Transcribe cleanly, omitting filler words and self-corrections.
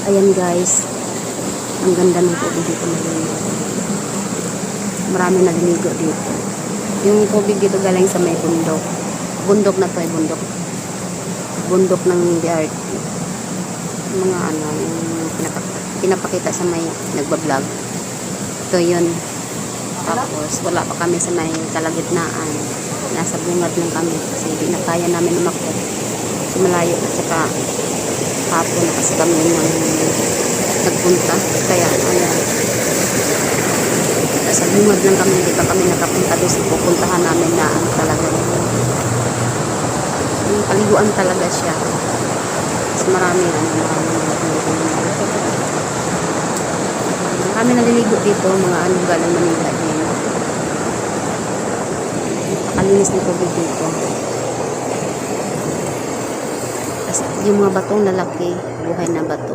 Ayan guys, ang ganda ng tubig dito, malinis. Marami naliligo dito. Yung tubig dito galing sa may bundok. Bundok na to ay bundok. Bundok ng DRT. Mga ano, yung pinapakita sa may nagbablog. Ito yun. Tapos wala pa kami sa may kalagitnaan. Nasa bungad lang kami kasi hindi na kaya namin umakyat. Kasi malayo at saka hapon kasi kami nang nagpunta. Kaya ayan. Nasa bungad lang kami, hindi pa kami nakapunta doon sa pupuntahan namin na ano talaga. Yung paliguan talaga siya. Kasi marami naliligo dito, mga ano galang Manila din. Napakalinis ng tubig dito. Tapos yung mga batong lalaki, buhay na bato.